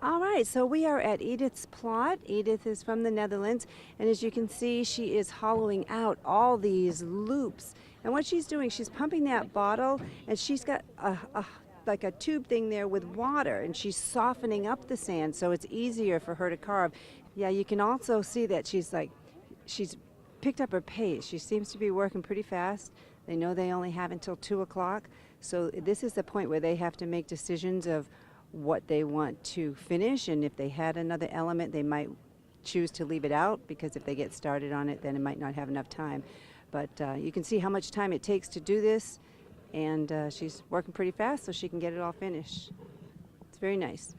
All right, so we are at Edith's plot. Edith is from the Netherlands, and as you can see, she is hollowing out all these loops. And what she's doing, she's pumping that bottle, and she's got like a tube thing there with water, and she's softening up the sand so it's easier for her to carve. Yeah, you can also see that she's picked up her pace. She seems to be working pretty fast. They know they only have until 2 o'clock, so this is the point where they have to make decisions of what they want to finish, and if they had another element they might choose to leave it out, because if they get started on it then it might not have enough time. But you can see how much time it takes to do this, and she's working pretty fast so she can get it all finished. It's very nice.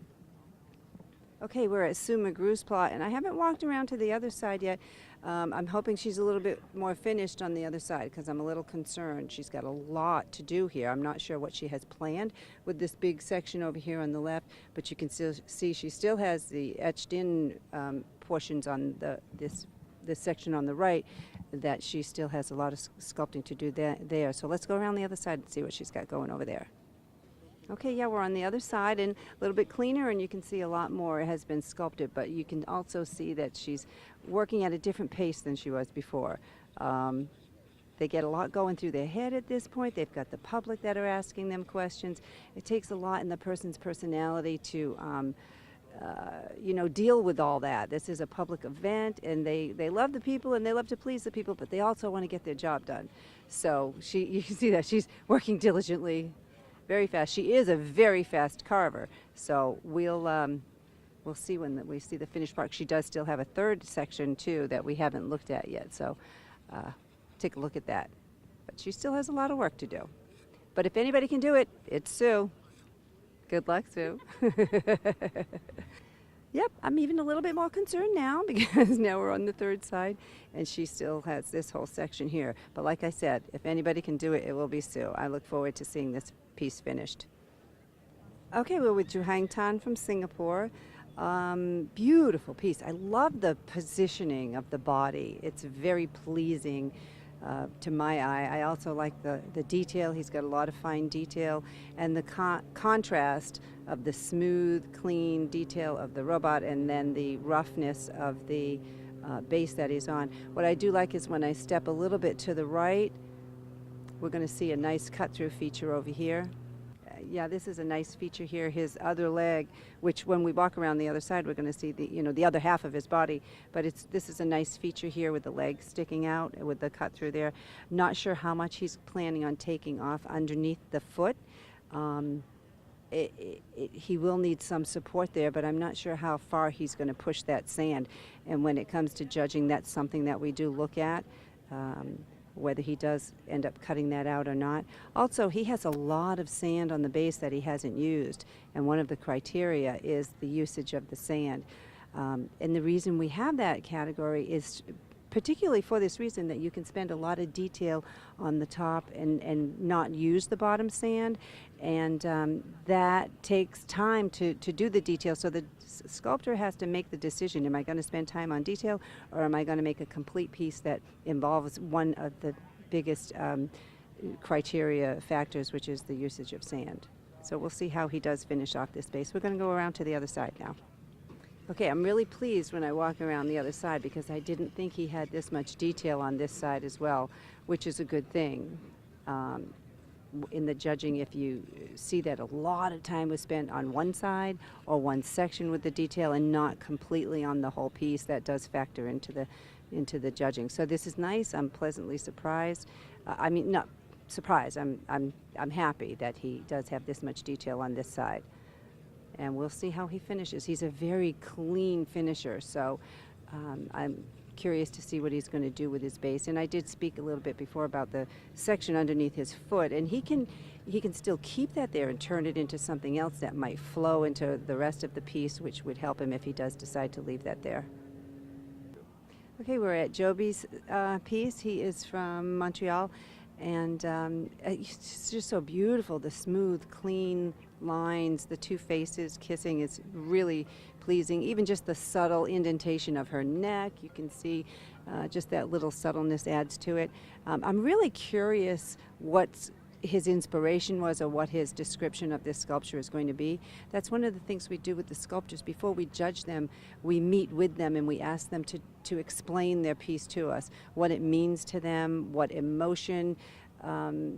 Okay, we're at Sue McGrew's plot, and I haven't walked around to the other side yet. I'm hoping she's a little bit more finished on the other side because I'm a little concerned. She's got a lot to do here. I'm not sure what she has planned with this big section over here on the left, but you can still see she still has the etched in portions on this section on the right, that she still has a lot of sculpting to do there. So let's go around the other side and see what she's got going over there. Okay, yeah, we're on the other side and a little bit cleaner, and you can see a lot more has been sculpted, but you can also see that she's working at a different pace than she was before. They get a lot going through their head at this point. They've got the public that are asking them questions. It takes a lot in the person's personality to deal with all that. This is a public event, and they love the people and they love to please the people, but they also want to get their job done. So you can see that she's working diligently, very fast. She is a very fast carver, so we'll see when we see the finished part. She does still have a third section too that we haven't looked at yet, so take a look at that. But she still has a lot of work to do. But if anybody can do it, it's Sue. Good luck, Sue. Yep, I'm even a little bit more concerned now because now we're on the third side and she still has this whole section here. But like I said, if anybody can do it, it will be Sue. I look forward to seeing this piece finished. Okay, we're with Hang Tan from Singapore. Beautiful piece. I love the positioning of the body. It's very pleasing to my eye. I also like the detail. He's got a lot of fine detail, and the contrast of the smooth, clean detail of the robot and then the roughness of the base that he's on. What I do like is when I step a little bit to the right, we're going to see a nice cut-through feature over here. Yeah, this is a nice feature here. His other leg, which when we walk around the other side, we're going to see the other half of his body. But this is a nice feature here with the leg sticking out with the cut through there. Not sure how much he's planning on taking off underneath the foot. He will need some support there, but I'm not sure how far he's going to push that sand. And when it comes to judging, that's something that we do look at. Whether he does end up cutting that out or not. Also, he has a lot of sand on the base that he hasn't used, and one of the criteria is the usage of the sand. And the reason we have that category is particularly for this reason, that you can spend a lot of detail on the top and not use the bottom sand, and that takes time to do the detail. So the sculptor has to make the decision, am I going to spend time on detail, or am I going to make a complete piece that involves one of the biggest criteria factors, which is the usage of sand. So we'll see how he does finish off this base. We're going to go around to the other side now. Okay, I'm really pleased when I walk around the other side because I didn't think he had this much detail on this side as well, which is a good thing. In the judging, if you see that a lot of time was spent on one side or one section with the detail and not completely on the whole piece, that does factor into the judging. So this is nice. I'm pleasantly surprised. I mean, not surprised. I'm happy that he does have this much detail on this side. And we'll see how he finishes. He's a very clean finisher, so I'm curious to see what he's going to do with his base. And I did speak a little bit before about the section underneath his foot, and he can still keep that there and turn it into something else that might flow into the rest of the piece, which would help him if he does decide to leave that there. Okay, we're at Joby's piece. He is from Montreal, and it's just so beautiful, the smooth, clean lines, the two faces kissing is really pleasing. Even just the subtle indentation of her neck, you can see just that little subtleness adds to it. I'm really curious what's his inspiration was or what his description of this sculpture is going to be. That's one of the things we do with the sculptures. Before we judge them, we meet with them and we ask them to explain their piece to us, what it means to them, what emotion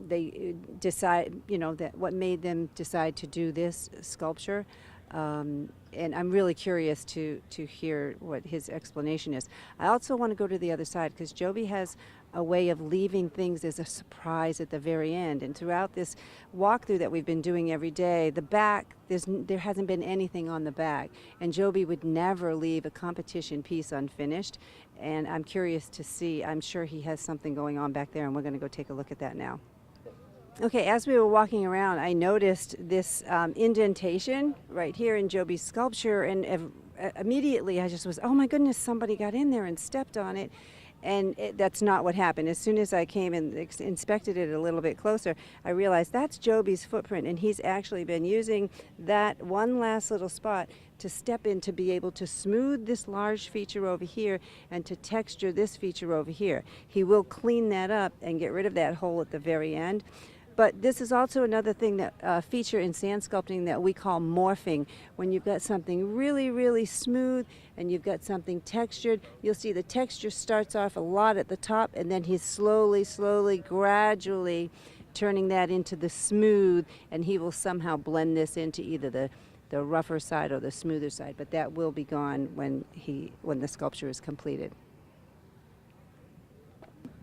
they decide, that what made them decide to do this sculpture. And I'm really curious to hear what his explanation is. I also want to go to the other side because Joby has a way of leaving things as a surprise at the very end. And throughout this walkthrough that we've been doing every day, the back, there hasn't been anything on the back. And Joby would never leave a competition piece unfinished. And I'm curious to see, I'm sure he has something going on back there, and we're going to go take a look at that now. Okay, as we were walking around, I noticed this indentation right here in Joby's sculpture, and immediately I just was, oh my goodness, somebody got in there and stepped on it. And that's not what happened. As soon as I came and inspected it a little bit closer, I realized that's Joby's footprint, and he's actually been using that one last little spot to step in to be able to smooth this large feature over here and to texture this feature over here. He will clean that up and get rid of that hole at the very end. But this is also another thing that feature in sand sculpting that we call morphing. When you've got something really, really smooth and you've got something textured, you'll see the texture starts off a lot at the top, and then he's slowly, gradually turning that into the smooth, and he will somehow blend this into either the rougher side or the smoother side. But that will be gone when the sculpture is completed.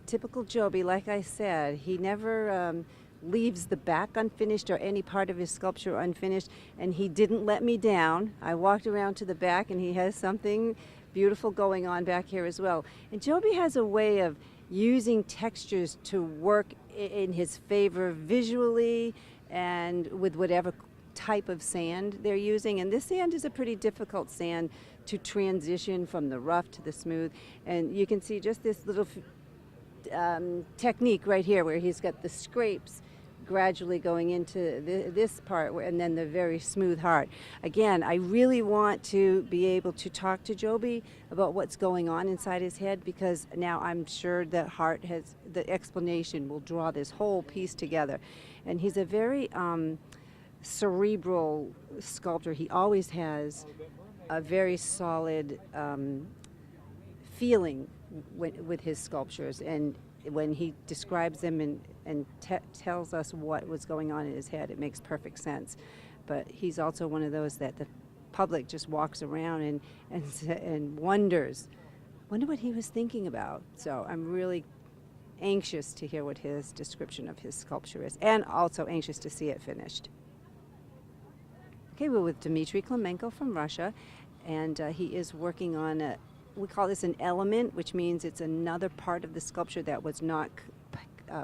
Typical Joby, like I said, he never leaves the back unfinished or any part of his sculpture unfinished, and he didn't let me down. I walked around to the back, and he has something beautiful going on back here as well. And Joby has a way of using textures to work in his favor visually and with whatever type of sand they're using. And this sand is a pretty difficult sand to transition from the rough to the smooth. And you can see just this little technique right here where he's got the scrapes gradually going into this part, and then the very smooth heart. Again, I really want to be able to talk to Joby about what's going on inside his head, because now I'm sure that heart has, the explanation will draw this whole piece together. And he's a very cerebral sculptor. He always has a very solid feeling with his sculptures, and when he describes them and tells us what was going on in his head, it makes perfect sense. But he's also one of those that the public just walks around and wonder what he was thinking about. So I'm really anxious to hear what his description of his sculpture is, and also anxious to see it finished. Okay, we're with Dmitry Klemenko from Russia, and he is working on we call this an element, which means it's another part of the sculpture that was not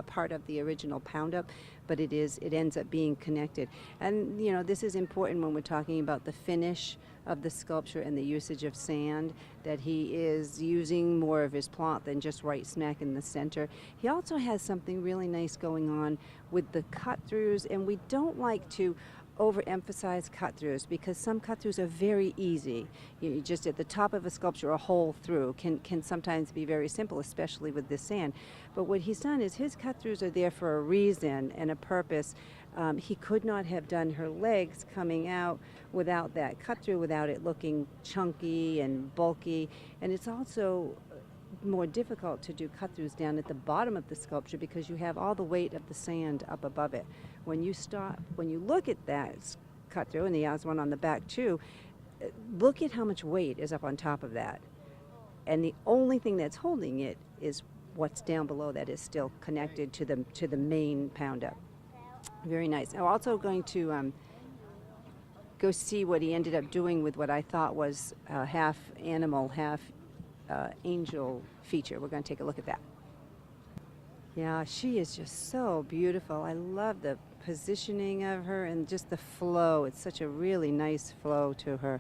part of the original pound up, but it ends up being connected. And this is important when we're talking about the finish of the sculpture and the usage of sand, that he is using more of his plot than just right smack in the center. He also has something really nice going on with the cut throughs, and we don't like to overemphasize cut throughs because some cut throughs are very easy. You just at the top of a sculpture, a hole through can sometimes be very simple, especially with this sand. But what he's done is his cut throughs are there for a reason and a purpose. He could not have done her legs coming out without that cut through, without it looking chunky and bulky. And it's also more difficult to do cut throughs down at the bottom of the sculpture because you have all the weight of the sand up above it. When you look at that cut through, and he has one on the back too, look at how much weight is up on top of that. And the only thing that's holding it is what's down below that is still connected to the main pound up. Very nice. I'm also going to go see what he ended up doing with what I thought was half animal, half angel feature. We're going to take a look at that. Yeah, she is just so beautiful. I love the positioning of her and just the flow. It's such a really nice flow to her.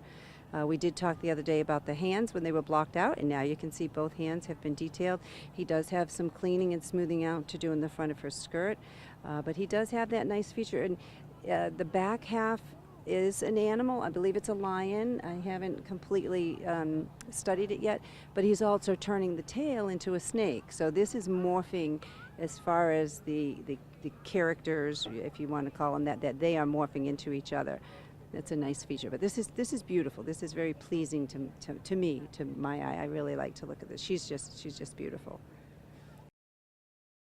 We did talk the other day about the hands when they were blocked out, and now you can see both hands have been detailed. He does have some cleaning and smoothing out to do in the front of her skirt, but he does have that nice feature. And the back half is an animal. I believe it's a lion. I haven't completely studied it yet, but he's also turning the tail into a snake. So this is morphing as far as the the characters, if you want to call them that they are morphing into each other. That's a nice feature. But this is beautiful. This is very pleasing to me, to my eye. I really like to look at this. She's just beautiful.